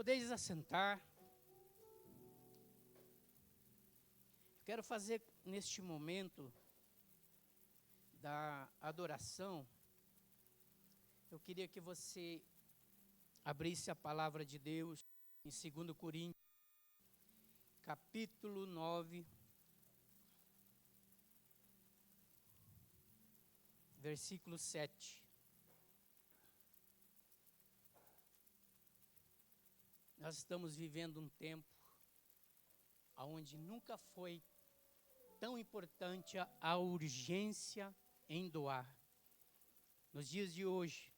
Podeis assentar. Eu quero fazer neste momento da adoração, eu queria que você abrisse a palavra de Deus em 2 Coríntios, capítulo 9, versículo 7. Nós estamos vivendo um tempo onde nunca foi tão importante a urgência em doar. Nos dias de hoje,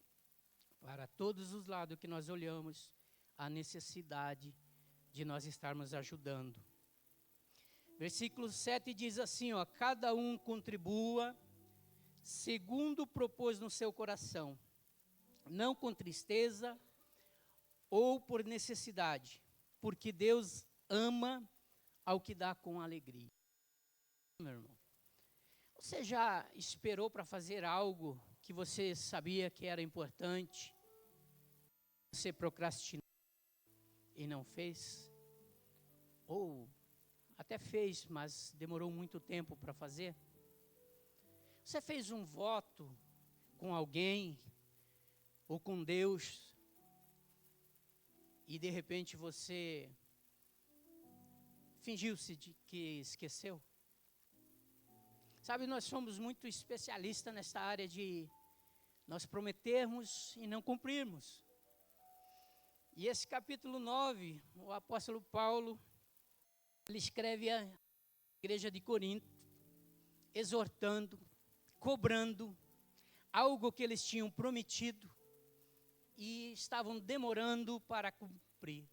para todos os lados que nós olhamos, a necessidade de nós estarmos ajudando. Versículo 7 diz assim, cada um contribua segundo propôs no seu coração, não com tristeza ou por necessidade, porque Deus ama ao que dá com alegria. Meu irmão, você já esperou para fazer algo que você sabia que era importante, você procrastinou e não fez? Ou até fez, mas demorou muito tempo para fazer? Você fez um voto com alguém ou com Deus e de repente você fingiu-se de que esqueceu? Sabe, nós somos muito especialistas nesta área de nós prometermos e não cumprirmos. E esse capítulo 9, o apóstolo Paulo, ele escreve à igreja de Corinto, exortando, cobrando algo que eles tinham prometido e estavam demorando para cumprir.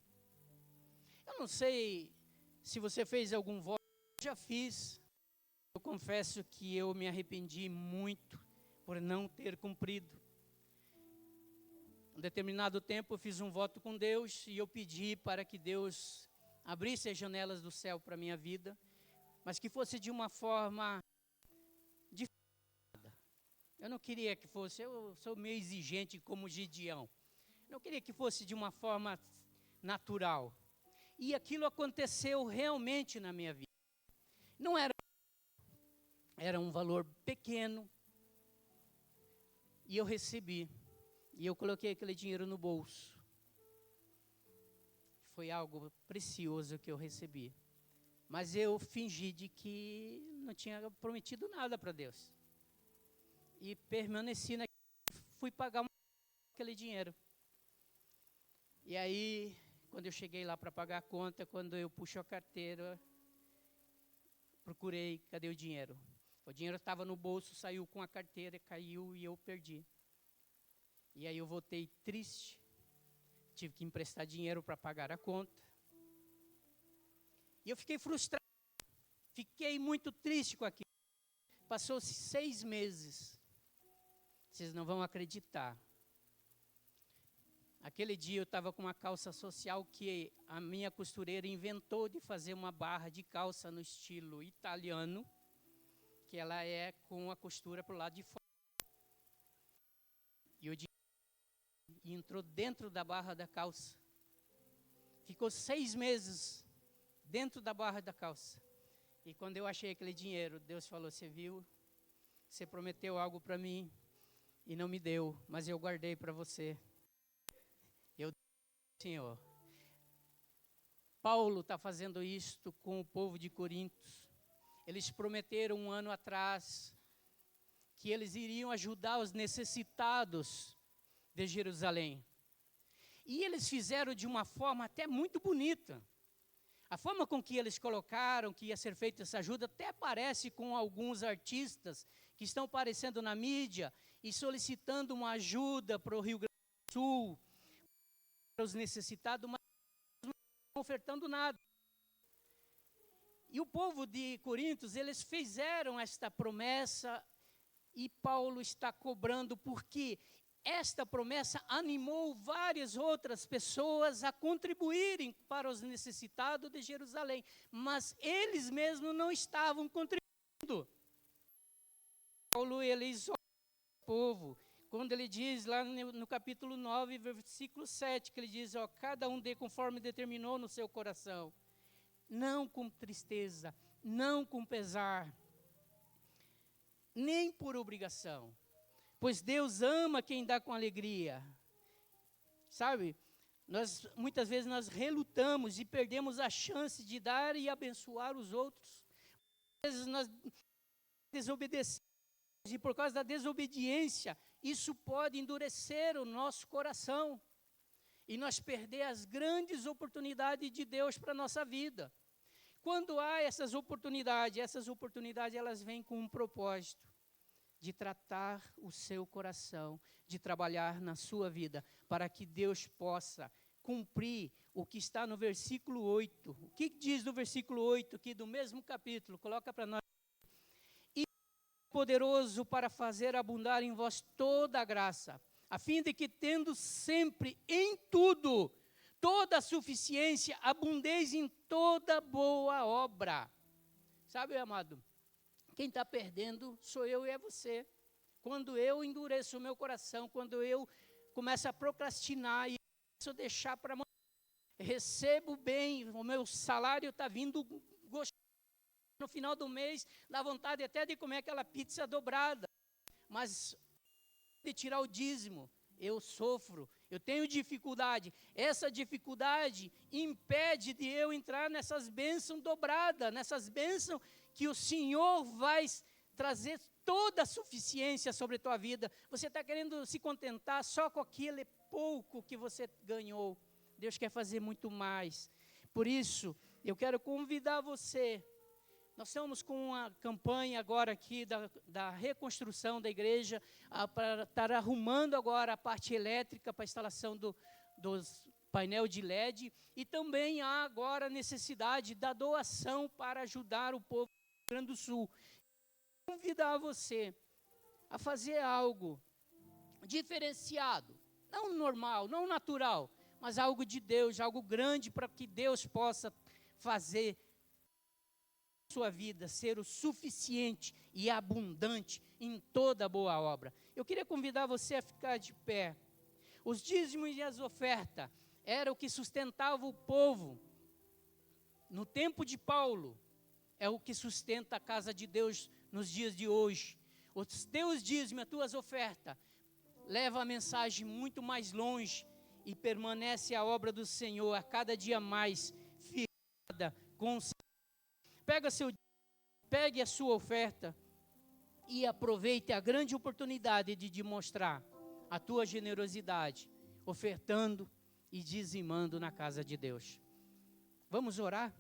Eu não sei se você fez algum voto, eu já fiz. Eu confesso que eu me arrependi muito por não ter cumprido. Um determinado tempo eu fiz um voto com Deus e eu pedi para que Deus abrisse as janelas do céu para a minha vida, mas que fosse de uma forma diferente. Eu não queria que fosse, eu sou meio exigente como Gideão. Eu não queria que fosse de uma forma natural. E aquilo aconteceu realmente na minha vida. Não era um valor pequeno. E eu recebi. E eu coloquei aquele dinheiro no bolso. Foi algo precioso que eu recebi. Mas eu fingi de que não tinha prometido nada para Deus. E permaneci fui pagar aquele dinheiro. E aí, quando eu cheguei lá para pagar a conta, quando eu puxo a carteira, procurei, cadê o dinheiro? O dinheiro estava no bolso, saiu com a carteira, caiu e eu perdi. E aí eu voltei triste, tive que emprestar dinheiro para pagar a conta. E eu fiquei frustrado, fiquei muito triste com aquilo. Passou-se 6 meses, vocês não vão acreditar. Aquele dia eu estava com uma calça social que a minha costureira inventou de fazer uma barra de calça no estilo italiano, que ela é com a costura para o lado de fora. E o dinheiro entrou dentro da barra da calça. Ficou 6 meses dentro da barra da calça. E quando eu achei aquele dinheiro, Deus falou, você viu? Você prometeu algo para mim e não me deu, mas eu guardei para você. Senhor, Paulo está fazendo isto com o povo de Corinto. Eles prometeram 1 ano atrás que eles iriam ajudar os necessitados de Jerusalém. E eles fizeram de uma forma até muito bonita. A forma com que eles colocaram que ia ser feita essa ajuda até parece com alguns artistas que estão aparecendo na mídia e solicitando uma ajuda para o Rio Grande do Sul, os necessitados, mas não estão ofertando nada. E o povo de Corinto, eles fizeram esta promessa e Paulo está cobrando porque esta promessa animou várias outras pessoas a contribuírem para os necessitados de Jerusalém, mas eles mesmos não estavam contribuindo. Paulo, ele exorta o povo, quando ele diz lá no capítulo 9, versículo 7, que ele diz, ó, cada um dê conforme determinou no seu coração, não com tristeza, não com pesar, nem por obrigação, pois Deus ama quem dá com alegria. Sabe, muitas vezes nós relutamos e perdemos a chance de dar e abençoar os outros. Às vezes nós desobedecemos e por causa da desobediência, isso pode endurecer o nosso coração e nós perder as grandes oportunidades de Deus para a nossa vida. Quando há essas oportunidades elas vêm com um propósito de tratar o seu coração, de trabalhar na sua vida, para que Deus possa cumprir o que está no versículo 8. O que diz no versículo 8 aqui do mesmo capítulo? Coloca para nós. E poderoso para fazer abundar em vós toda a graça, a fim de que, tendo sempre em tudo toda a suficiência, abundeis em toda boa obra. Sabe, amado, quem está perdendo sou eu e é você. Quando eu endureço o meu coração, quando eu começo a procrastinar e começo a deixar para amanhã, recebo bem, o meu salário está vindo gostoso. No final do mês, dá vontade até de comer aquela pizza dobrada. Mas de tirar o dízimo, eu sofro, eu tenho dificuldade. Essa dificuldade impede de eu entrar nessas bênçãos dobradas, nessas bênçãos que o Senhor vai trazer toda a suficiência sobre a tua vida. Você está querendo se contentar só com aquele pouco que você ganhou. Deus quer fazer muito mais. Por isso, eu quero convidar você. Nós estamos com uma campanha agora aqui da reconstrução da igreja, para estar arrumando agora a parte elétrica para a instalação dos painel de LED, e também há agora a necessidade da doação para ajudar o povo do Rio Grande do Sul. Convidar você a fazer algo diferenciado, não normal, não natural, mas algo de Deus, algo grande para que Deus possa fazer sua vida ser o suficiente e abundante em toda boa obra. Eu queria convidar você a ficar de pé. Os dízimos e as ofertas era o que sustentava o povo. No tempo de Paulo, é o que sustenta a casa de Deus nos dias de hoje. Os teus dízimos, as tuas ofertas, leva a mensagem muito mais longe e permanece a obra do Senhor a cada dia mais firmada, consagrada. Pegue a sua oferta e aproveite a grande oportunidade de demonstrar a tua generosidade, ofertando e dizimando na casa de Deus. Vamos orar?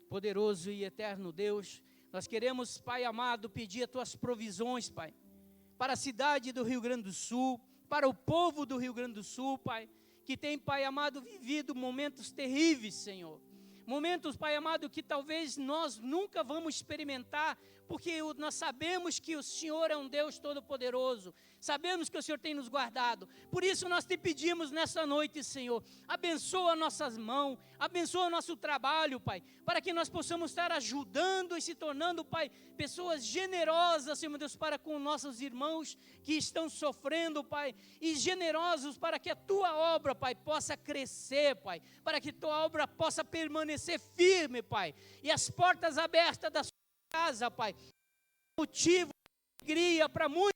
Poderoso e eterno Deus, nós queremos, Pai amado, pedir as tuas provisões, Pai, para a cidade do Rio Grande do Sul, para o povo do Rio Grande do Sul, Pai, que tem, Pai amado, vivido momentos terríveis, Senhor. Momentos, Pai amado, que talvez nós nunca vamos experimentar, porque nós sabemos que o Senhor é um Deus todo-poderoso, sabemos que o Senhor tem nos guardado. Por isso nós te pedimos nessa noite, Senhor, abençoa nossas mãos, abençoa nosso trabalho, Pai, para que nós possamos estar ajudando e se tornando, Pai, pessoas generosas, Senhor Deus, para com nossos irmãos que estão sofrendo, Pai, e generosos para que a tua obra, Pai, possa crescer, Pai, para que a tua obra possa permanecer firme, Pai, e as portas abertas da sua casa, Pai, motivo de alegria para muitos,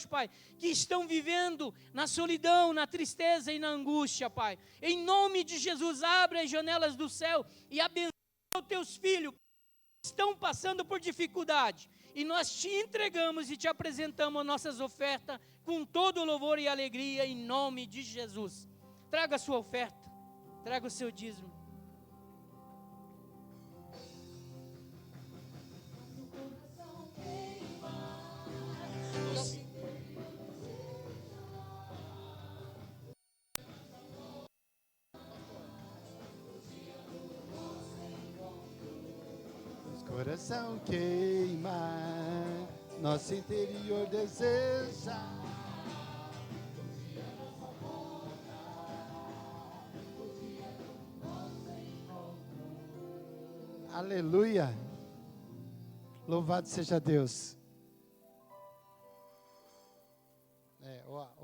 Pai, que estão vivendo na solidão, na tristeza e na angústia, Pai. Em nome de Jesus, abre as janelas do céu e abençoa os teus filhos que estão passando por dificuldade. E nós te entregamos e te apresentamos nossas ofertas com todo louvor e alegria em nome de Jesus. Traga a sua oferta, traga o seu dízimo. Coração queima, nosso interior deseja. Aleluia! Louvado seja Deus.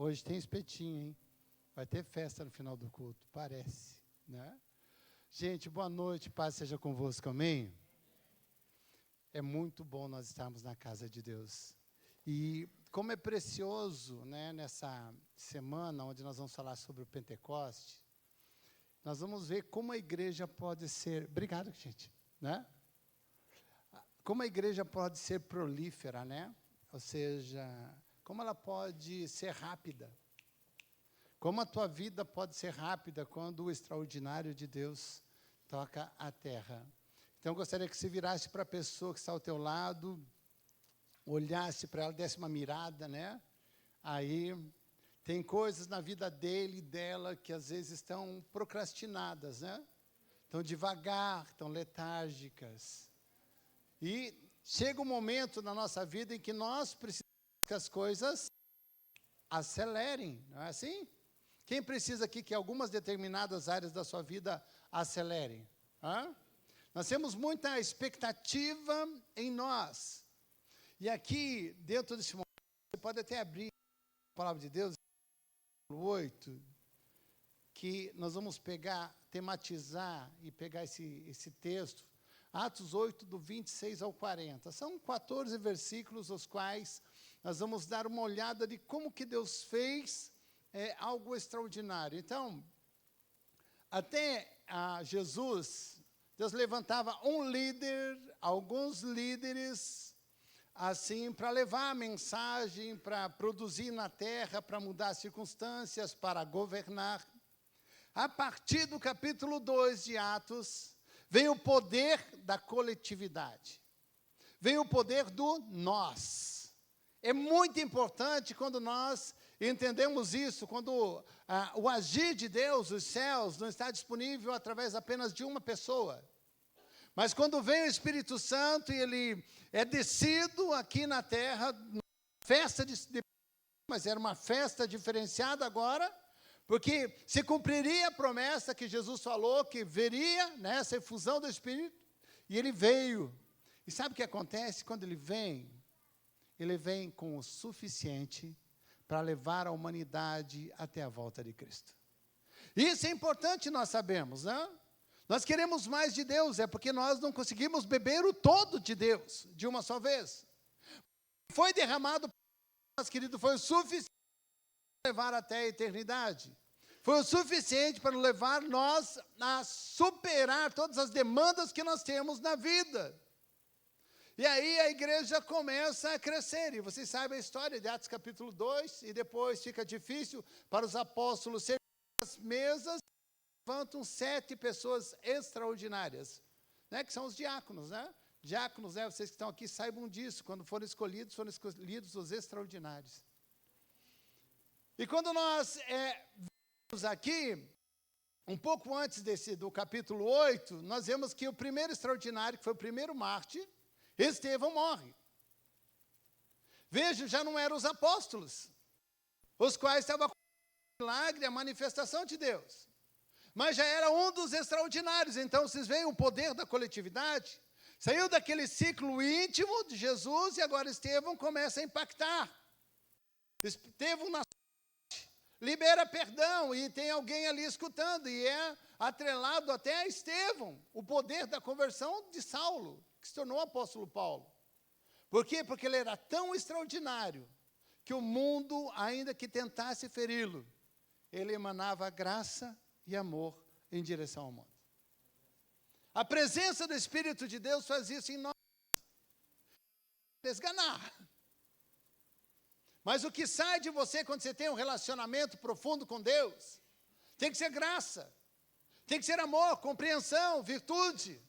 Hoje tem espetinho, hein? Vai ter festa no final do culto, parece, né? Gente, boa noite, paz seja convosco, amém? É muito bom nós estarmos na casa de Deus. E como é precioso, né, nessa semana onde nós vamos falar sobre o Pentecoste, nós vamos ver como a igreja pode ser... Obrigado, gente. Né? Como a igreja pode ser prolífera, né? Ou seja, como ela pode ser rápida. Como a tua vida pode ser rápida quando o extraordinário de Deus toca a terra. Então, eu gostaria que você virasse para a pessoa que está ao teu lado, olhasse para ela, desse uma mirada, né? Aí, tem coisas na vida dele e dela que às vezes estão procrastinadas, né? Estão devagar, estão letárgicas. E chega um momento na nossa vida em que nós precisamos que as coisas acelerem, não é assim? Quem precisa aqui que algumas determinadas áreas da sua vida acelerem? Hã? Nós temos muita expectativa em nós. E aqui, dentro desse momento, você pode até abrir a palavra de Deus, 8, que nós vamos pegar, tematizar e pegar esse texto, Atos 8, do 26 ao 40. São 14 versículos, os quais nós vamos dar uma olhada de como que Deus fez algo extraordinário. Então, até Jesus, Deus levantava um líder, alguns líderes, assim, para levar a mensagem, para produzir na terra, para mudar as circunstâncias, para governar. A partir do capítulo 2 de Atos, vem o poder da coletividade. Vem o poder do nós. É muito importante quando nós entendemos isso, quando o agir de Deus, os céus, não está disponível através apenas de uma pessoa. Mas quando vem o Espírito Santo e ele é descido aqui na terra, festa mas era uma festa diferenciada agora, porque se cumpriria a promessa que Jesus falou, que veria, né, essa efusão do Espírito, e ele veio. E sabe o que acontece quando ele vem? Ele vem com o suficiente para levar a humanidade até a volta de Cristo. Isso é importante nós sabemos, né? Nós queremos mais de Deus, é porque nós não conseguimos beber o todo de Deus, de uma só vez. Foi derramado, nosso querido, foi o suficiente para levar até a eternidade. Foi o suficiente para levar nós a superar todas as demandas que nós temos na vida. E aí a igreja começa a crescer, e vocês sabem a história de Atos capítulo 2, e depois fica difícil para os apóstolos serem as mesas, levantam 7 pessoas extraordinárias, né, que são os diáconos, né? Diáconos, né, vocês que estão aqui saibam disso, quando foram escolhidos os extraordinários. E quando nós vemos aqui, um pouco antes do capítulo 8, nós vemos que o primeiro extraordinário, que foi o primeiro mártir, Estevão, morre. Veja, já não eram os apóstolos, os quais estavam com o milagre, a manifestação de Deus. Mas já era um dos extraordinários. Então, vocês veem o poder da coletividade. Saiu daquele ciclo íntimo de Jesus e agora Estevão começa a impactar. Estevão libera perdão e tem alguém ali escutando. E é atrelado até a Estevão, o poder da conversão de Saulo, que se tornou o apóstolo Paulo. Por quê? Porque ele era tão extraordinário que o mundo, ainda que tentasse feri-lo, ele emanava graça e amor em direção ao mundo. A presença do Espírito de Deus faz isso em nós. Desganar. Mas o que sai de você quando você tem um relacionamento profundo com Deus, tem que ser graça, tem que ser amor, compreensão, virtude.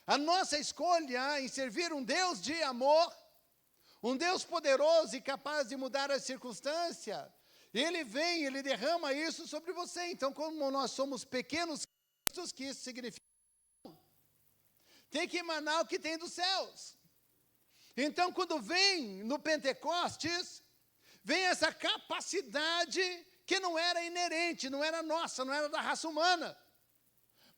A nossa escolha em servir um Deus de amor, um Deus poderoso e capaz de mudar a circunstância, ele vem, ele derrama isso sobre você. Então, como nós somos pequenos cristos, que isso significa? Tem que emanar o que tem dos céus. Então, quando vem no Pentecostes, vem essa capacidade que não era inerente, não era nossa, não era da raça humana.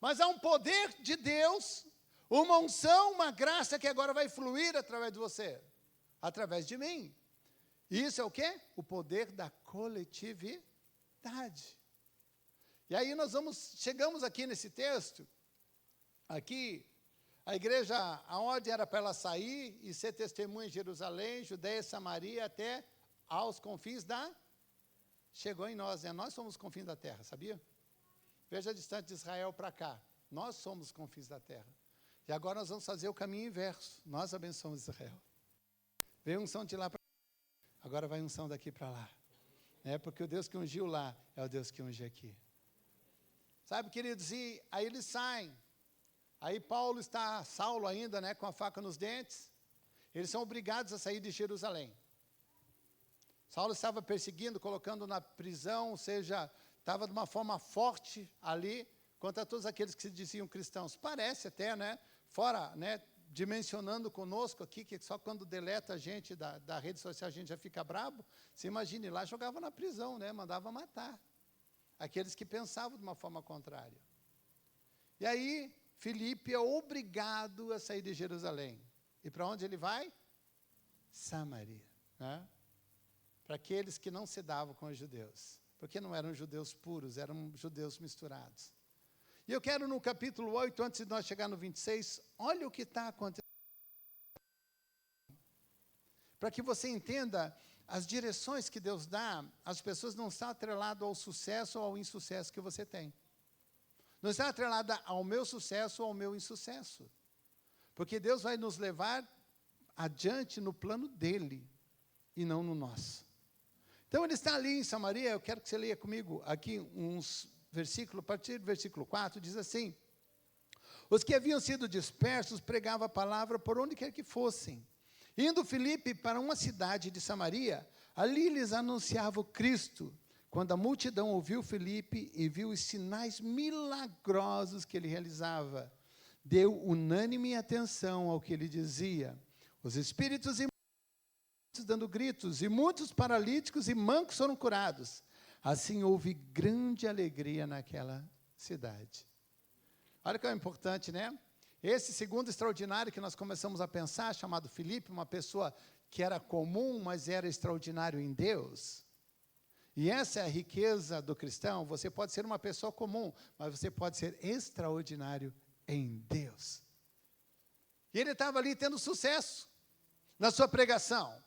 Mas há um poder de Deus, uma unção, uma graça que agora vai fluir através de você, através de mim. Isso é o quê? O poder da coletividade. E aí chegamos aqui nesse texto, aqui, a igreja, a ordem era para ela sair e ser testemunha em Jerusalém, Judeia, Samaria, até aos confins da... Chegou em nós, né? Nós somos os confins da terra, sabia? Veja a distância de Israel para cá. Nós somos os confins da terra. E agora nós vamos fazer o caminho inverso. Nós abençoamos Israel. Veio unção de lá para cá. Agora vai unção daqui para lá. Porque o Deus que ungiu lá é o Deus que unge aqui. Sabe, queridos, e aí eles saem. Aí Saulo ainda, né, com a faca nos dentes. Eles são obrigados a sair de Jerusalém. Saulo estava perseguindo, colocando na prisão, ou seja, estava de uma forma forte ali, contra todos aqueles que se diziam cristãos. Parece até, né, fora, né, dimensionando conosco aqui, que só quando deleta a gente da rede social a gente já fica brabo. Você imagine, lá jogava na prisão, né, mandava matar aqueles que pensavam de uma forma contrária. E aí, Filipe é obrigado a sair de Jerusalém. E para onde ele vai? Samaria, né? Para aqueles que não se davam com os judeus, porque não eram judeus puros, eram judeus misturados. E eu quero no capítulo 8, antes de nós chegar no 26, olha o que está acontecendo. Para que você entenda as direções que Deus dá, as pessoas não estão atreladas ao sucesso ou ao insucesso que você tem. Não está atrelada ao meu sucesso ou ao meu insucesso. Porque Deus vai nos levar adiante no plano dele e não no nosso. Então, ele está ali em Samaria, eu quero que você leia comigo aqui uns versículos, a partir do versículo 4, diz assim: os que haviam sido dispersos pregavam a palavra por onde quer que fossem. Indo Filipe para uma cidade de Samaria, ali lhes anunciava o Cristo. Quando a multidão ouviu Filipe e viu os sinais milagrosos que ele realizava, deu unânime atenção ao que ele dizia. Os espíritos dando gritos, e muitos paralíticos e mancos foram curados. Assim houve grande alegria naquela cidade. Olha que é importante, né? Esse segundo extraordinário que nós começamos a pensar, chamado Filipe, uma pessoa que era comum, mas era extraordinário em Deus. E essa é a riqueza do cristão. Você pode ser uma pessoa comum, mas você pode ser extraordinário em Deus. E ele estava ali tendo sucesso na sua pregação.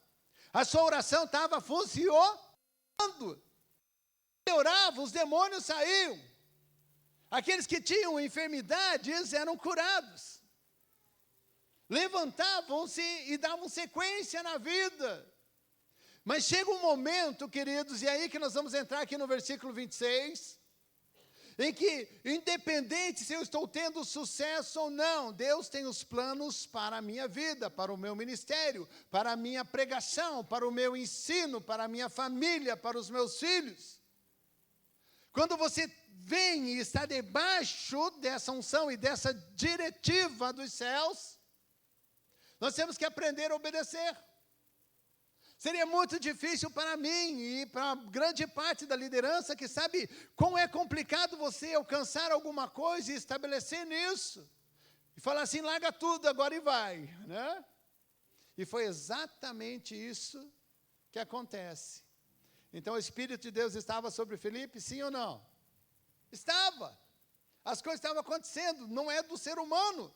A sua oração estava funcionando. Ele orava, os demônios saíam. Aqueles que tinham enfermidades eram curados. Levantavam-se e davam sequência na vida. Mas chega um momento, queridos, e é aí que nós vamos entrar aqui no versículo 26, em que, independente se eu estou tendo sucesso ou não, Deus tem os planos para a minha vida, para o meu ministério, para a minha pregação, para o meu ensino, para a minha família, para os meus filhos. Quando você vem e está debaixo dessa unção e dessa diretiva dos céus, nós temos que aprender a obedecer. Seria muito difícil para mim e para grande parte da liderança que sabe como é complicado você alcançar alguma coisa e estabelecer nisso. E falar assim, larga tudo agora e vai, né? E foi exatamente isso que acontece. Então o Espírito de Deus estava sobre Filipe, sim ou não? Estava. As coisas estavam acontecendo, não é do ser humano.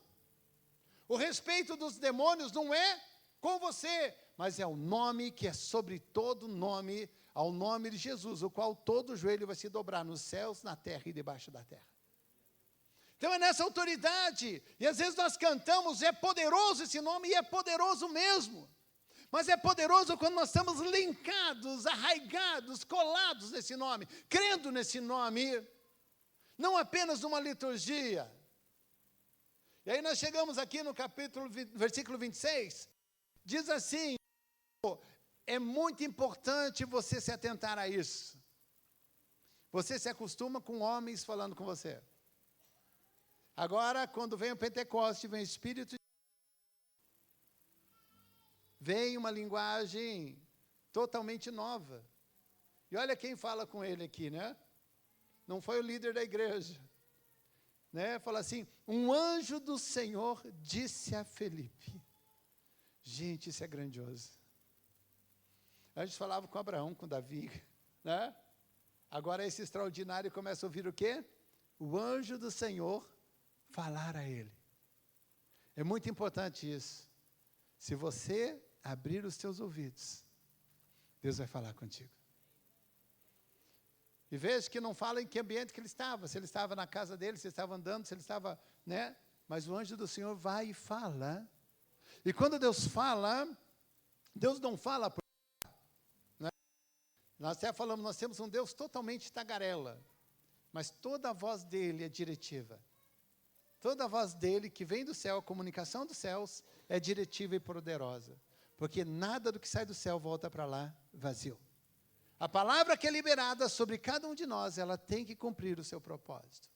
O respeito dos demônios não é com você, mas é o nome que é sobre todo nome, ao nome de Jesus, o qual todo joelho vai se dobrar nos céus, na terra e debaixo da terra. Então é nessa autoridade, e às vezes nós cantamos, é poderoso esse nome, e é poderoso mesmo. Mas é poderoso quando nós estamos linkados, arraigados, colados nesse nome, crendo nesse nome, não apenas numa liturgia. E aí nós chegamos aqui no versículo 26, diz assim, é muito importante você se atentar a isso. Você se acostuma com homens falando com você. Agora, quando vem o Pentecoste, vem o Espírito, vem uma linguagem totalmente nova. E olha quem fala com ele aqui, né? Não foi o líder da igreja. Né? Fala assim, um anjo do Senhor disse a Filipe. Gente, isso é grandioso. A gente falava com Abraão, com Davi, né? Agora esse extraordinário começa a ouvir o quê? O anjo do Senhor falar a ele. É muito importante isso. Se você abrir os teus ouvidos, Deus vai falar contigo. E veja que não fala em que ambiente que ele estava, se ele estava na casa dele, se ele estava andando, se ele estava, né? Mas o anjo do Senhor vai e fala. E quando Deus fala, Deus não fala por... né? Nós até falamos, nós temos um Deus totalmente tagarela, mas toda a voz dele é diretiva. Toda a voz dele, que vem do céu, a comunicação dos céus, é diretiva e poderosa. Porque nada do que sai do céu volta para lá vazio. A palavra que é liberada sobre cada um de nós, ela tem que cumprir o seu propósito.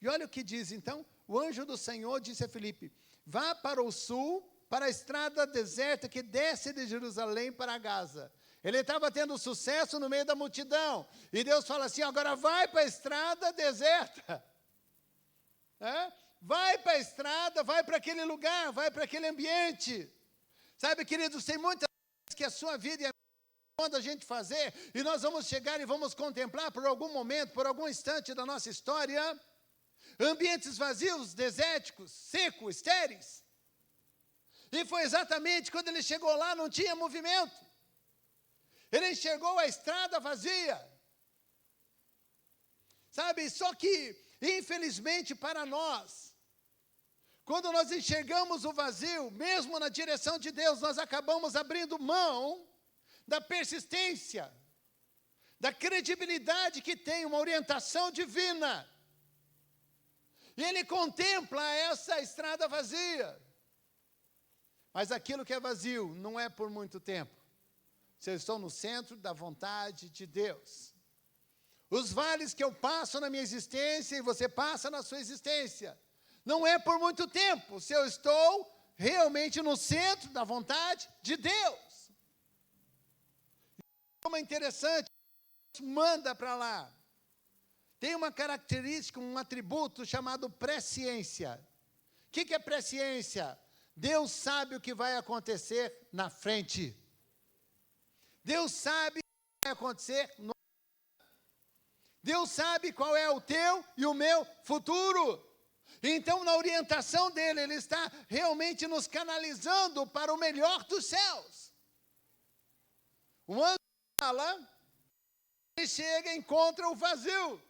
E olha o que diz, então, o anjo do Senhor disse a Filipe, vá para o sul, para a estrada deserta que desce de Jerusalém para Gaza. Ele estava tendo sucesso no meio da multidão. E Deus fala assim, agora vai para a estrada deserta. Vai para a estrada, vai para aquele lugar, vai para aquele ambiente. Sabe, queridos, tem muitas coisas que a sua vida e a manda a gente fazer, e nós vamos chegar e vamos contemplar por algum momento, por algum instante da nossa história, ambientes vazios, desérticos, secos, estéreis. E foi exatamente quando ele chegou lá, não tinha movimento. Ele enxergou a estrada vazia. Sabe, só que, infelizmente para nós, quando nós enxergamos o vazio, mesmo na direção de Deus, nós acabamos abrindo mão da persistência, da credibilidade que tem uma orientação divina. E ele contempla essa estrada vazia. Mas aquilo que é vazio não é por muito tempo. Se eu estou no centro da vontade de Deus. Os vales que eu passo na minha existência e você passa na sua existência, não é por muito tempo, se eu estou realmente no centro da vontade de Deus. Como é interessante, manda para lá. Tem uma característica, um atributo chamado presciência. O que é presciência? Deus sabe o que vai acontecer na frente. Deus sabe o que vai acontecer no... Deus sabe qual é o teu e o meu futuro. Então, na orientação dele, ele está realmente nos canalizando para o melhor dos céus. O anjo fala, ele chega e encontra o vazio,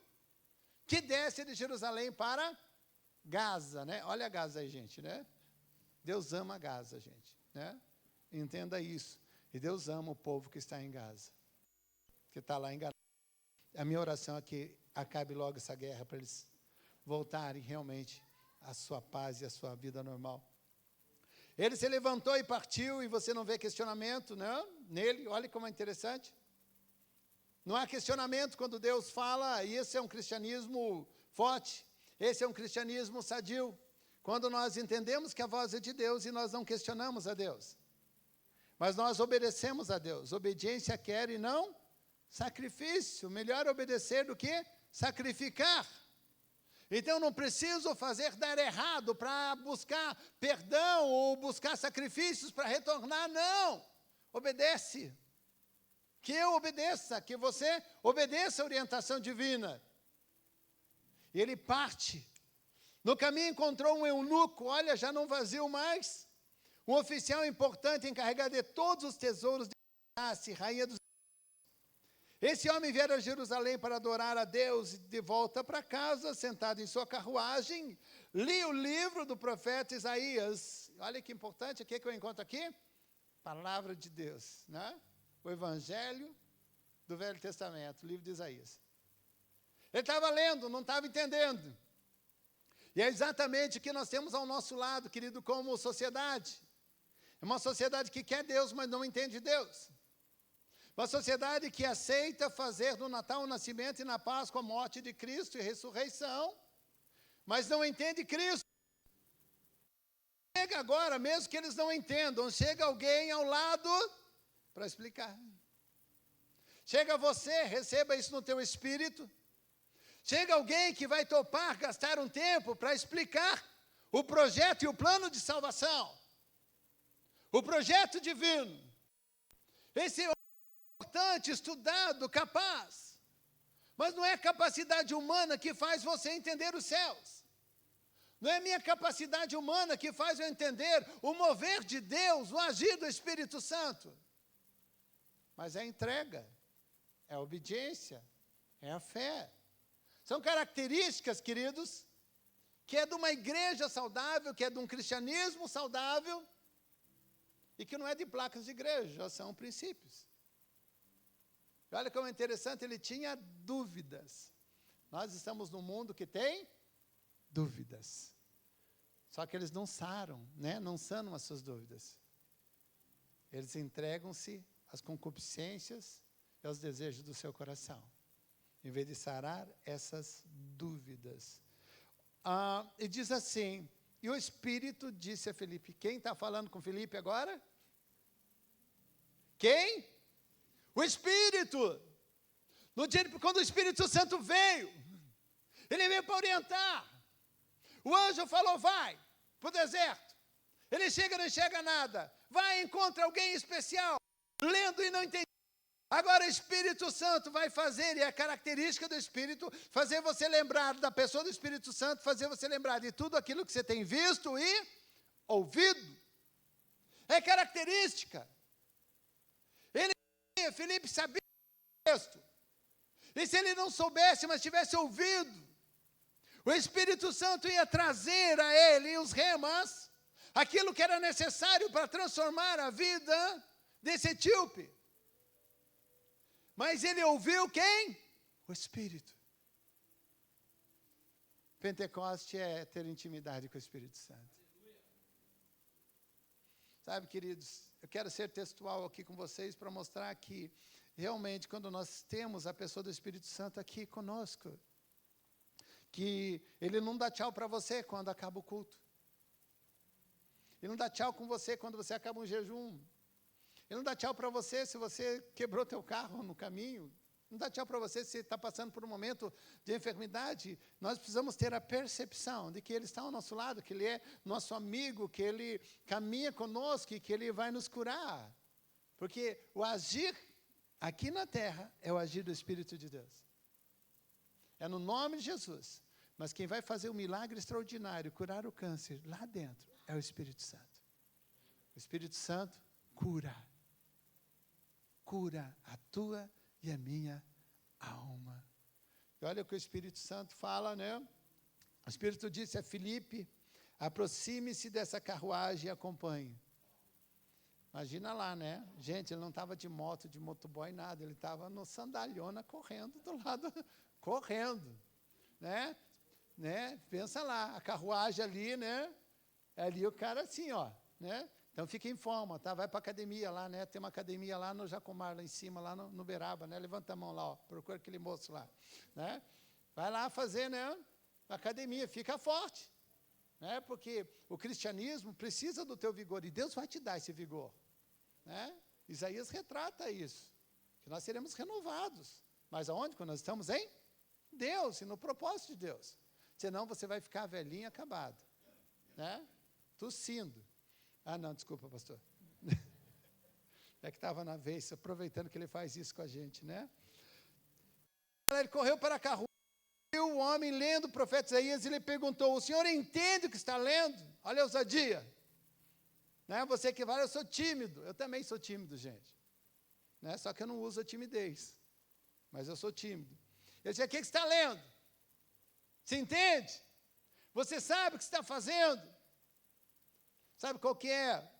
que desce de Jerusalém para Gaza, né? Olha Gaza aí, gente, né? Deus ama Gaza, gente, né? Entenda isso. E Deus ama o povo que está em Gaza, que está lá em Gaza. A minha oração é que acabe logo essa guerra, para eles voltarem realmente à sua paz e à sua vida normal. Ele se levantou e partiu, e você não vê questionamento, né? Nele. Olha como é interessante. Não há questionamento quando Deus fala, e esse é um cristianismo forte, esse é um cristianismo sadio. Quando nós entendemos que a voz é de Deus e nós não questionamos a Deus. Mas nós obedecemos a Deus. Obediência quer e não sacrifício. Melhor obedecer do que sacrificar. Então não preciso dar errado para buscar perdão ou buscar sacrifícios para retornar, não. Obedece. Que eu obedeça, que você obedeça a orientação divina. E ele parte. No caminho encontrou um eunuco, olha, já não vazio mais. Um oficial importante encarregado de todos os tesouros de Candace, rainha dos... Esse homem viera a Jerusalém para adorar a Deus, e de volta para casa, sentado em sua carruagem, li o livro do profeta Isaías. Olha que importante, o que eu encontro aqui? Palavra de Deus, né? O Evangelho do Velho Testamento, o livro de Isaías. Ele estava lendo, não estava entendendo. E é exatamente o que nós temos ao nosso lado, querido, como sociedade. É uma sociedade que quer Deus, mas não entende Deus. Uma sociedade que aceita fazer no Natal o nascimento e na Páscoa a morte de Cristo e ressurreição, mas não entende Cristo. Chega agora, mesmo que eles não entendam, chega alguém ao lado para explicar. Chega você, receba isso no teu espírito. Chega alguém que vai topar, gastar um tempo para explicar o projeto e o plano de salvação. O projeto divino. Esse importante, estudado, capaz. Mas não é a capacidade humana que faz você entender os céus. Não é a minha capacidade humana que faz eu entender o mover de Deus, o agir do Espírito Santo. Mas é a entrega, é a obediência, é a fé. São características, queridos, que é de uma igreja saudável, que é de um cristianismo saudável, e que não é de placas de igreja, são princípios. E olha como é interessante, ele tinha dúvidas. Nós estamos num mundo que tem dúvidas. Só que eles não saram, né? Não sanam as suas dúvidas. Eles entregam-se às concupiscências e aos desejos do seu coração, em vez de sarar essas dúvidas. E diz assim, e o Espírito disse a Filipe, quem está falando com Filipe agora? Quem? O Espírito. No dia, quando o Espírito Santo veio, ele veio para orientar. O anjo falou, vai para o deserto. Ele chega e não enxerga nada. Vai, encontra alguém especial, lendo e não entende. Agora o Espírito Santo vai fazer, e é a característica do Espírito, fazer você lembrar da pessoa do Espírito Santo, fazer você lembrar de tudo aquilo que você tem visto e ouvido. É característica. Filipe sabia o texto. E se ele não soubesse, mas tivesse ouvido, o Espírito Santo ia trazer a ele os remas, aquilo que era necessário para transformar a vida desse etíope. Mas ele ouviu quem? O Espírito. Pentecoste é ter intimidade com o Espírito Santo. Sabe, queridos, eu quero ser textual aqui com vocês para mostrar que, realmente, quando nós temos a pessoa do Espírito Santo aqui conosco, que ele não dá tchau para você quando acaba o culto. Ele não dá tchau com você quando você acaba um jejum. Ele não dá tchau para você se você quebrou teu carro no caminho. Não dá tchau para você se você está passando por um momento de enfermidade. Nós precisamos ter a percepção de que Ele está ao nosso lado, que Ele é nosso amigo, que Ele caminha conosco e que Ele vai nos curar. Porque o agir aqui na terra é o agir do Espírito de Deus. É no nome de Jesus. Mas quem vai fazer o milagre extraordinário, curar o câncer lá dentro, é o Espírito Santo. O Espírito Santo cura. Cura a tua e a minha alma. E olha o que o Espírito Santo fala, né? O Espírito disse a Filipe, aproxime-se dessa carruagem e acompanhe. Imagina lá, né? Gente, ele não estava de moto, de motoboy, nada. Ele estava no sandalhona, correndo do lado, correndo, né? Pensa lá, a carruagem ali, né? Ali o cara assim, ó, né? Então fica em forma, tá? Vai para a academia lá, né? Tem uma academia lá no Jacomar, lá em cima, lá no Beraba, né? Levanta a mão lá, ó, procura aquele moço lá, né? Vai lá fazer, né? Academia, fica forte, né? Porque o cristianismo precisa do teu vigor e Deus vai te dar esse vigor, né? Isaías retrata isso, que nós seremos renovados, mas aonde? Quando nós estamos em Deus e no propósito de Deus. Senão você vai ficar velhinho e acabado, né? Tossindo. Ah, não, desculpa, pastor. É que estava na vez, aproveitando que ele faz isso com a gente, né? Ele correu para a carruagem, viu o homem lendo o profeta Isaías, e ele perguntou, o senhor entende o que está lendo? Olha a ousadia. Né? Você que fala, eu sou tímido. Eu também sou tímido, gente. Né? Só que eu não uso a timidez. Mas eu sou tímido. Ele disse, o que você está lendo? Você entende? Você sabe o que você está fazendo? Sabe qual que é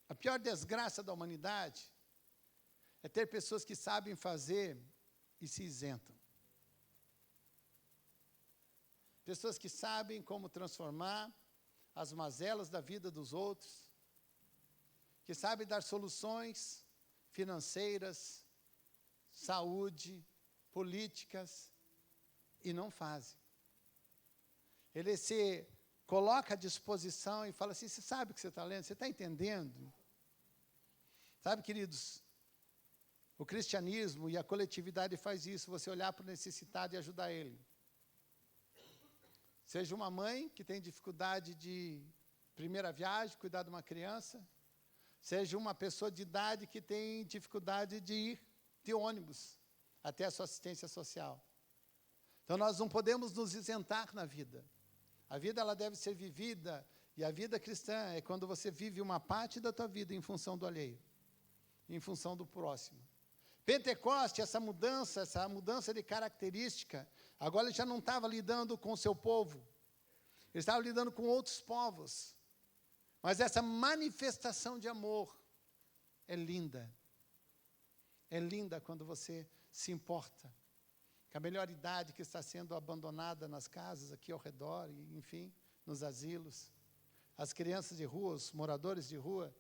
a pior desgraça da humanidade? É ter pessoas que sabem fazer e se isentam. Pessoas que sabem como transformar as mazelas da vida dos outros, que sabem dar soluções financeiras, saúde, políticas, e não fazem. Ele se coloca à disposição e fala assim, você sabe o que você está lendo? Você está entendendo? Sabe, queridos, o cristianismo e a coletividade faz isso, você olhar para o necessitado e ajudar ele. Seja uma mãe que tem dificuldade de primeira viagem, cuidar de uma criança, seja uma pessoa de idade que tem dificuldade de ir de ônibus até a sua assistência social. Então, nós não podemos nos isentar na vida. A vida ela deve ser vivida, e a vida cristã é quando você vive uma parte da tua vida em função do alheio, em função do próximo. Pentecoste, essa mudança de característica, agora ele já não estava lidando com o seu povo, ele estava lidando com outros povos. Mas essa manifestação de amor é linda. É linda quando você se importa com a melhor idade que está sendo abandonada nas casas aqui ao redor, e, enfim, nos asilos. As crianças de rua, os moradores de rua,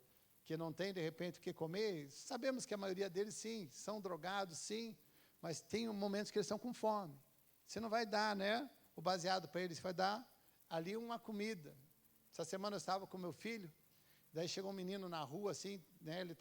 que não têm, de repente, o que comer, sabemos que a maioria deles, sim, são drogados, sim, mas tem momentos que eles estão com fome. Você não vai dar, né, o baseado para eles, você vai dar ali uma comida. Essa semana eu estava com meu filho, daí chegou um menino na rua, assim, né, ele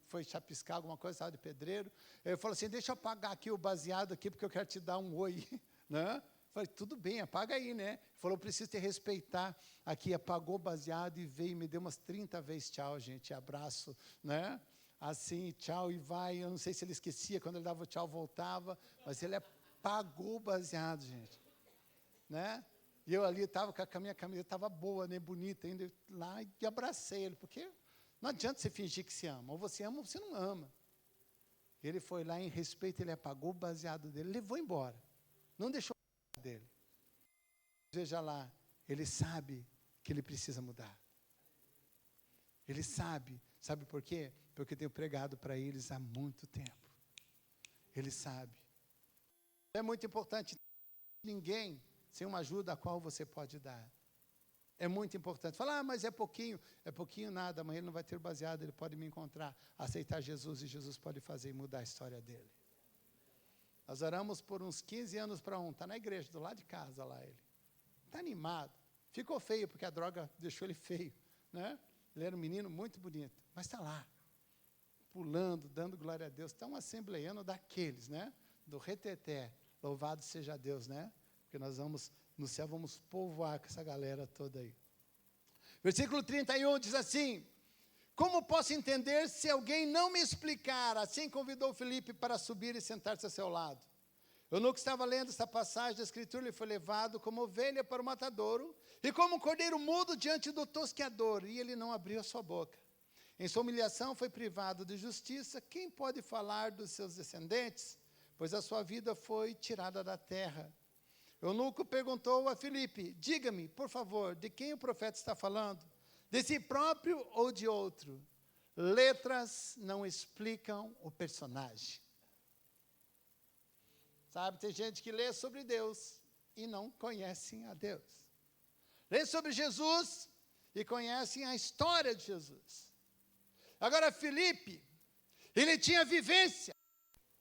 foi chapiscar alguma coisa, estava de pedreiro. Ele falou assim, deixa eu apagar aqui o baseado aqui, porque eu quero te dar um oi, né? Eu falei, tudo bem, apaga aí, né? Ele falou, preciso te respeitar aqui, apagou o baseado e veio, me deu umas 30 vezes tchau, gente, abraço, né? Assim, tchau, e vai, eu não sei se ele esquecia, quando ele dava o tchau, voltava, mas ele apagou o baseado, gente, né? E eu ali estava com a minha camisa, estava boa, né, bonita, ainda lá, e abracei ele, porque não adianta você fingir que se ama, ou você ama ou você não ama. Ele foi lá em respeito, ele apagou o baseado dele, levou embora, não deixou dele. Veja lá, ele sabe que ele precisa mudar. Ele sabe por quê? Porque eu tenho pregado para eles há muito tempo. Ele sabe. É muito importante, ninguém sem uma ajuda a qual você pode dar. É muito importante. Falar, mas é pouquinho nada, amanhã ele não vai ter baseado, ele pode me encontrar, aceitar Jesus, e Jesus pode fazer e mudar a história dele. Nós oramos por uns 15 anos para está na igreja, do lado de casa lá ele. Está animado. Ficou feio, porque a droga deixou ele feio, né? Ele era um menino muito bonito, mas está lá, pulando, dando glória a Deus. Está um assembleiano daqueles, né? Do reteté, louvado seja Deus, né? Porque nós vamos, no céu, vamos povoar com essa galera toda aí. Versículo 31 diz assim, como posso entender se alguém não me explicar? Assim convidou Filipe para subir e sentar-se a seu lado. Eunuco estava lendo essa passagem da Escritura, ele foi levado como ovelha para o matadouro, e como um cordeiro mudo diante do tosqueador, e ele não abriu a sua boca. Em sua humilhação foi privado de justiça. Quem pode falar dos seus descendentes? Pois a sua vida foi tirada da terra. Eunuco perguntou a Filipe, diga-me, por favor, de quem o profeta está falando? De si próprio ou de outro? Letras não explicam o personagem. Sabe, tem gente que lê sobre Deus e não conhecem a Deus. Lê sobre Jesus e conhecem a história de Jesus. Agora, Filipe, ele tinha vivência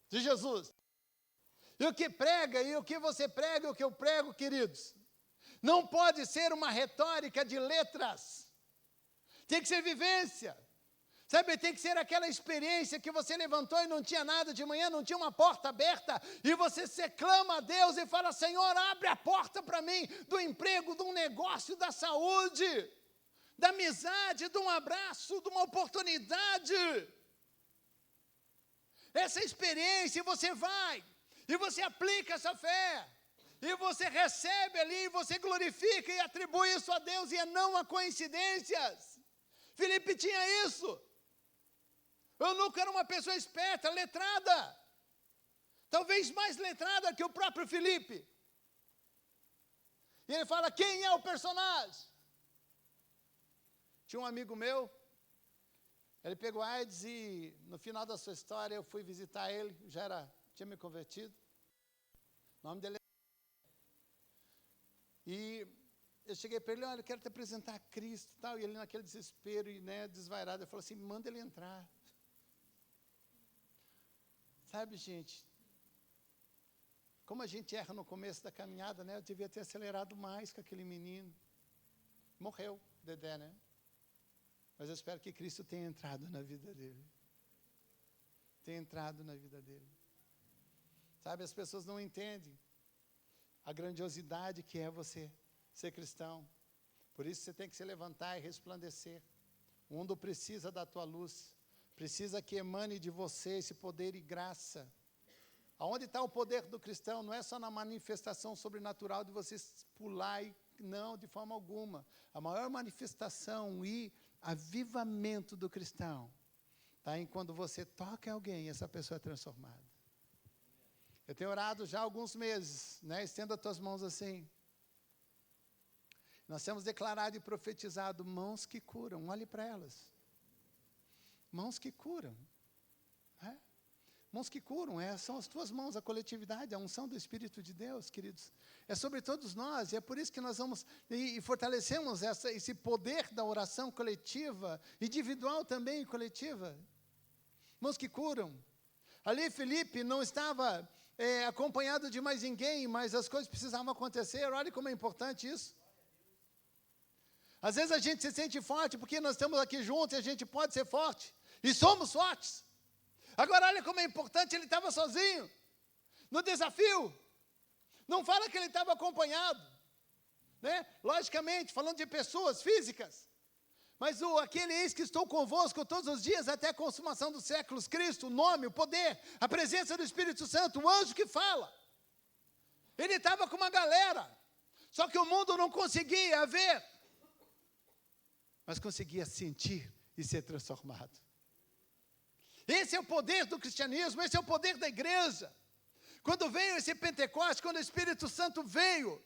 de Jesus. E o que prega, e o que você prega, e o que eu prego, queridos, não pode ser uma retórica de letras. Tem que ser vivência. Sabe, tem que ser aquela experiência que você levantou e não tinha nada de manhã, não tinha uma porta aberta, e você se clama a Deus e fala, Senhor, abre a porta para mim, do emprego, de um negócio, da saúde, da amizade, de um abraço, de uma oportunidade. Essa experiência, você vai, e você aplica essa fé, e você recebe ali, e você glorifica e atribui isso a Deus, e é não a coincidências. Filipe tinha isso. Eunuco era uma pessoa esperta, letrada, talvez mais letrada que o próprio Filipe. E ele fala, quem é o personagem? Tinha um amigo meu, ele pegou AIDS e no final da sua história eu fui visitar ele, tinha me convertido. O nome dele é... E eu cheguei para ele, olha, eu quero te apresentar a Cristo e tal. E ele naquele desespero e desvairado, eu falei assim, manda ele entrar. Sabe, gente, como a gente erra no começo da caminhada, né? Eu devia ter acelerado mais com aquele menino. Morreu, Dedé, né? Mas eu espero que Cristo tenha entrado na vida dele. Tenha entrado na vida dele. Sabe, as pessoas não entendem a grandiosidade que é você ser cristão. Por isso você tem que se levantar e resplandecer. O mundo precisa da tua luz. Precisa que emane de você esse poder e graça. Aonde está o poder do cristão? Não é só na manifestação sobrenatural de você pular e... Não, de forma alguma. A maior manifestação e avivamento do cristão está em quando você toca em alguém e essa pessoa é transformada. Eu tenho orado já há alguns meses, né? Estenda as tuas mãos assim. Nós temos declarado e profetizado mãos que curam. Olhe para elas. Mãos que curam. Né? Mãos que curam, são as tuas mãos, a coletividade, a unção do Espírito de Deus, queridos. É sobre todos nós, e é por isso que nós vamos e fortalecemos esse poder da oração coletiva, individual também e coletiva. Mãos que curam. Ali Felipe não estava acompanhado de mais ninguém, mas as coisas precisavam acontecer. Olha como é importante isso. Às vezes a gente se sente forte porque nós estamos aqui juntos e a gente pode ser forte. E somos fortes. Agora olha como é importante, ele estava sozinho. No desafio. Não fala que ele estava acompanhado. Né? Logicamente, falando de pessoas físicas. Mas aquele eis que estou convosco todos os dias até a consumação dos séculos, Cristo, o nome, o poder, a presença do Espírito Santo, o anjo que fala. Ele estava com uma galera. Só que o mundo não conseguia ver. Mas conseguia sentir e ser transformado. Esse é o poder do cristianismo, esse é o poder da igreja. Quando veio esse Pentecostes, quando o Espírito Santo veio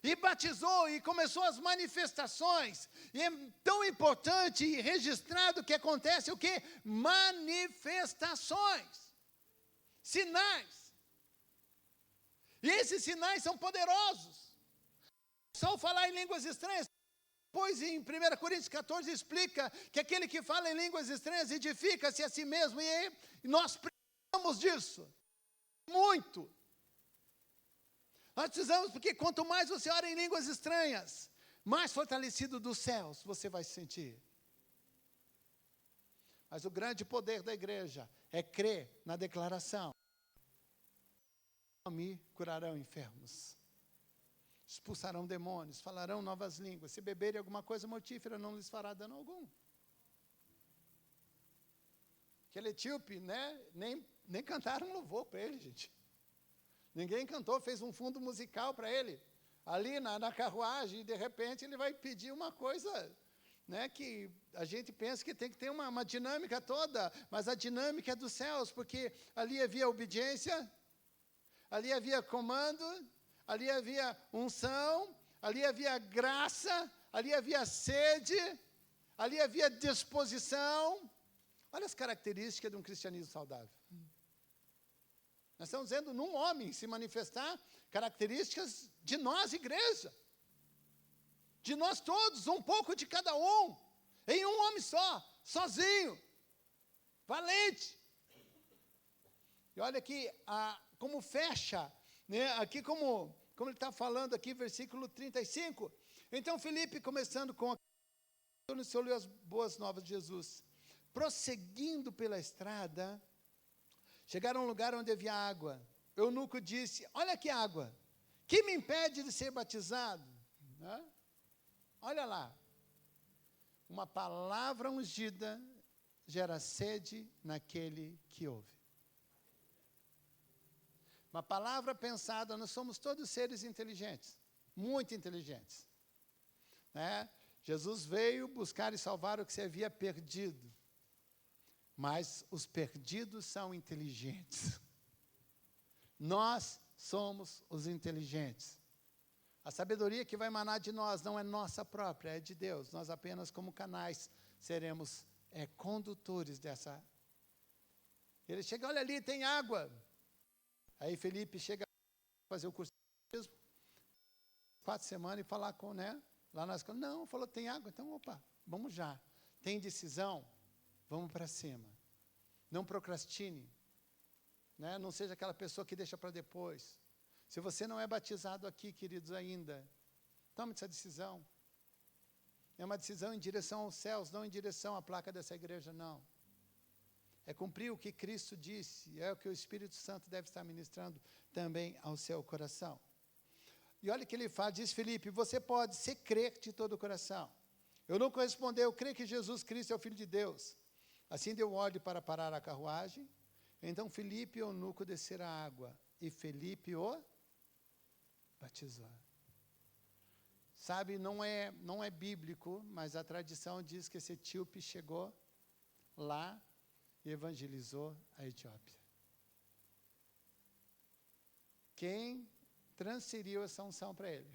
e batizou e começou as manifestações, e é tão importante e registrado que acontece o quê? Manifestações, sinais. E esses sinais são poderosos. Só falar em línguas estranhas. Pois em 1 Coríntios 14 explica que aquele que fala em línguas estranhas edifica-se a si mesmo, e nós precisamos disso, muito. Nós precisamos, porque quanto mais você ora em línguas estranhas, mais fortalecido dos céus você vai se sentir. Mas o grande poder da igreja é crer na declaração. Me curarão enfermos. Expulsarão demônios, falarão novas línguas. Se beberem alguma coisa mortífera, não lhes fará dano algum. Aquele etíope, né, nem cantaram louvor para ele, gente. Ninguém cantou, fez um fundo musical para ele. Ali na carruagem, e de repente ele vai pedir uma coisa, né, que a gente pensa que tem que ter uma dinâmica toda, mas a dinâmica é dos céus, porque ali havia obediência, ali havia comando, ali havia unção, ali havia graça, ali havia sede, ali havia disposição. Olha as características de um cristianismo saudável. Nós estamos vendo num homem se manifestar características de nós, igreja. De nós todos, um pouco de cada um. Em um homem só, sozinho, valente. E olha aqui, como fecha, né, aqui como ele está falando aqui, versículo 35. Então, Filipe, começando com anunciou-lhe as boas novas de Jesus. Prosseguindo pela estrada, chegaram a um lugar onde havia água. Eunuco disse, olha que água, que me impede de ser batizado? Né? Olha lá, uma palavra ungida gera sede naquele que ouve. Uma palavra pensada, nós somos todos seres inteligentes, muito inteligentes. Né? Jesus veio buscar e salvar o que se havia perdido. Mas os perdidos são inteligentes. Nós somos os inteligentes. A sabedoria que vai emanar de nós não é nossa própria, é de Deus. Nós apenas como canais seremos condutores dessa. Ele chega, olha ali, tem água. Aí Felipe chega a fazer o curso de batismo, 4 semanas e falar com, né? Lá na escola, não, falou, tem água, então, opa, vamos já. Tem decisão, vamos para cima. Não procrastine, né? Não seja aquela pessoa que deixa para depois. Se você não é batizado aqui, queridos, ainda, tome essa decisão. É uma decisão em direção aos céus, não em direção à placa dessa igreja, não. É cumprir o que Cristo disse, é o que o Espírito Santo deve estar ministrando também ao seu coração. E olha o que ele fala, diz Filipe, você pode se crer de todo o coração. Eunuco respondeu, eu creio que Jesus Cristo é o Filho de Deus. Assim deu ordem para parar a carruagem. Então Filipe e o eunuco desceram a água, e Filipe o batizou. Sabe, não é bíblico, mas a tradição diz que esse etíope chegou lá e evangelizou a Etiópia. Quem transferiu essa unção para ele?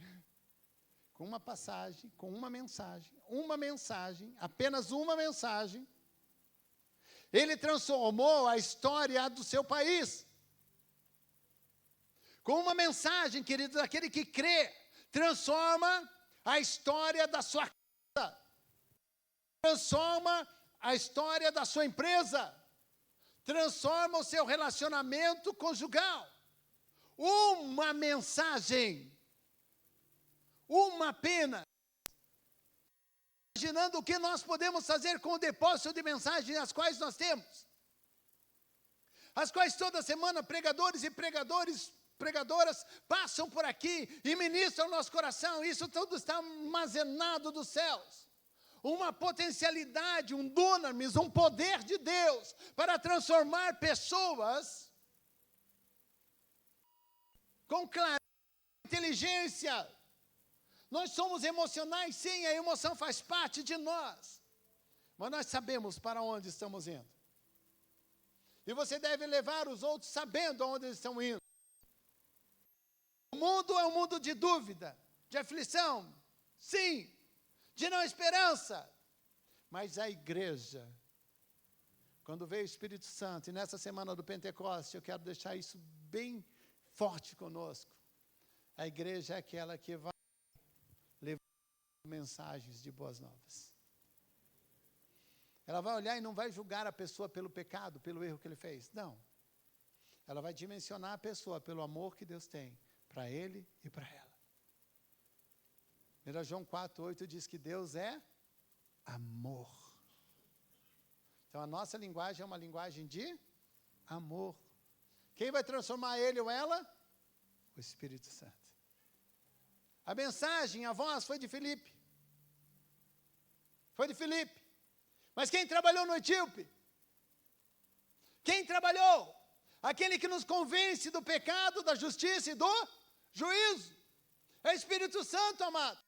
Com uma passagem, com uma mensagem, apenas uma mensagem, ele transformou a história do seu país. Com uma mensagem, queridos, aquele que crê, transforma a história da sua casa, transforma a história da sua empresa, transforma o seu relacionamento conjugal. Uma mensagem, uma pena. Imaginando o que nós podemos fazer com o depósito de mensagens as quais nós temos, as quais toda semana pregadores e pregadoras passam por aqui e ministram o nosso coração. Isso tudo está armazenado dos céus. Uma potencialidade, um dunamis, um poder de Deus para transformar pessoas com clareza, inteligência. Nós somos emocionais, sim, a emoção faz parte de nós. Mas nós sabemos para onde estamos indo. E você deve levar os outros sabendo aonde eles estão indo. O mundo é um mundo de dúvida, de aflição, sim, de não esperança. Mas a igreja, quando veio o Espírito Santo, e nessa semana do Pentecoste, eu quero deixar isso bem forte conosco. A igreja é aquela que vai levar mensagens de boas novas. Ela vai olhar e não vai julgar a pessoa pelo pecado, pelo erro que ele fez. Não. Ela vai dimensionar a pessoa pelo amor que Deus tem para ele e para ela. 1 João 4,8 diz que Deus é amor. Então a nossa linguagem é uma linguagem de amor. Quem vai transformar ele ou ela? O Espírito Santo. A mensagem, a voz foi de Filipe. Foi de Filipe. Mas quem trabalhou no etíope? Quem trabalhou? Aquele que nos convence do pecado, da justiça e do juízo. É o Espírito Santo, amado.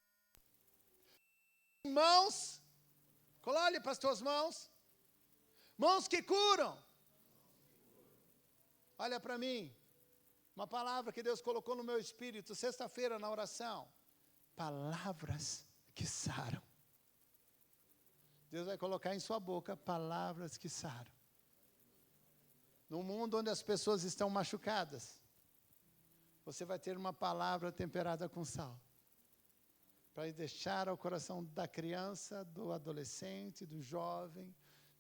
Mãos, olhe, pastor, as mãos. Mãos que curam. Olha para mim. Uma palavra que Deus colocou no meu espírito, sexta-feira na oração. Palavras que saram. Deus vai colocar em sua boca palavras que saram. No mundo onde as pessoas estão machucadas, você vai ter uma palavra temperada com sal. Para deixar ao coração da criança, do adolescente, do jovem,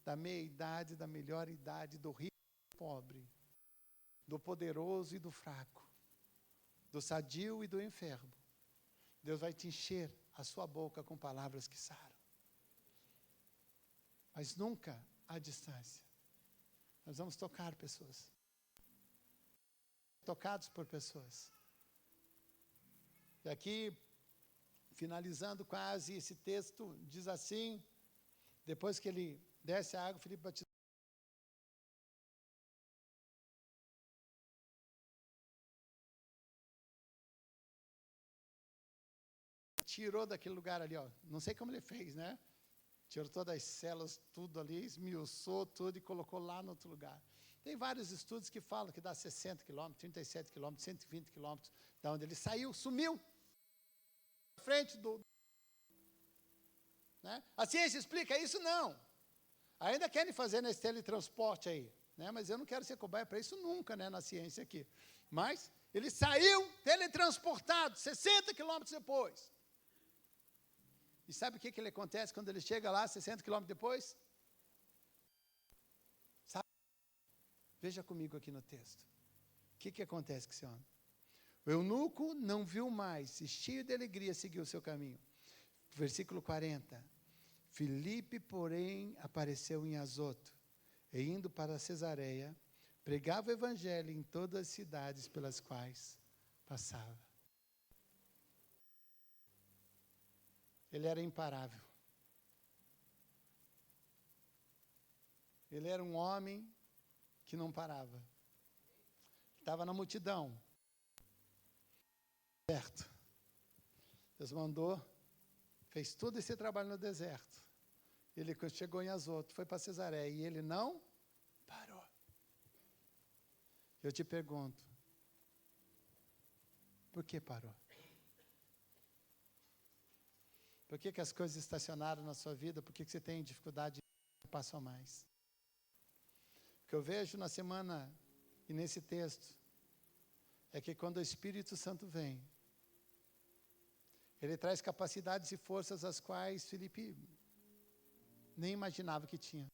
da meia-idade, da melhor idade, do rico e do pobre, do poderoso e do fraco, do sadio e do enfermo. Deus vai te encher a sua boca com palavras que saram. Mas nunca à distância. Nós vamos tocar pessoas. Tocados por pessoas. E aqui, finalizando quase esse texto, diz assim, depois que ele desce a água, Filipe batizou. Tirou daquele lugar ali, ó. Não sei como ele fez, né? Tirou todas as células, tudo ali, esmiuçou tudo e colocou lá no outro lugar. Tem vários estudos que falam que dá 60 quilômetros, 37 quilômetros, 120 quilômetros, da onde ele saiu, sumiu. Na frente do... Né? A ciência explica isso? Não. Ainda querem fazer nesse teletransporte aí. Né? Mas eu não quero ser cobaia para isso nunca, né, na ciência aqui. Mas ele saiu teletransportado, 60 quilômetros depois. E sabe o que ele acontece quando ele chega lá, 60 quilômetros depois? Sabe? Veja comigo aqui no texto. O que acontece com esse homem? O eunuco não viu mais, e cheio de alegria seguiu o seu caminho. Versículo 40. Filipe, porém, apareceu em Azoto, e indo para Cesareia, pregava o evangelho em todas as cidades pelas quais passava. Ele era imparável. Ele era um homem que não parava. Estava na multidão. Certo. Deus mandou, fez todo esse trabalho no deserto. Ele chegou em Azoto, foi para Cesareia, e ele não parou. Eu te pergunto, por que parou? Por que as coisas estacionaram na sua vida? Por que você tem dificuldade de dar um passo a mais? O que eu vejo na semana e nesse texto é que quando o Espírito Santo vem, ele traz capacidades e forças as quais Filipe nem imaginava que tinha.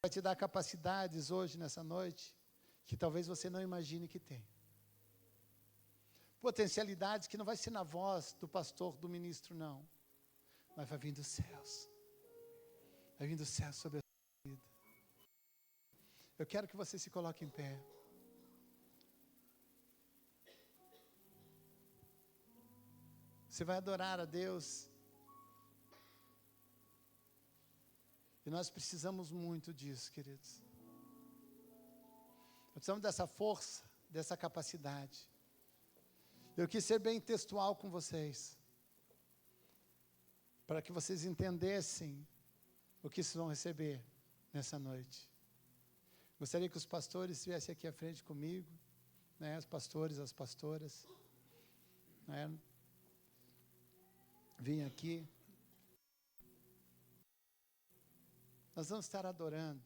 Vai te dar capacidades hoje, nessa noite, que talvez você não imagine que tem. Potencialidades que não vai ser na voz do pastor, do ministro, não. Mas vai vir dos céus. Vai vir dos céus sobre a sua vida. Eu quero que você se coloque em pé. Você vai adorar a Deus. E nós precisamos muito disso, queridos. Nós precisamos dessa força, dessa capacidade. Eu quis ser bem textual com vocês, para que vocês entendessem o que vocês vão receber nessa noite. Gostaria que os pastores estivessem aqui à frente comigo, né, os pastores, as pastoras, né, vim aqui. Nós vamos estar adorando.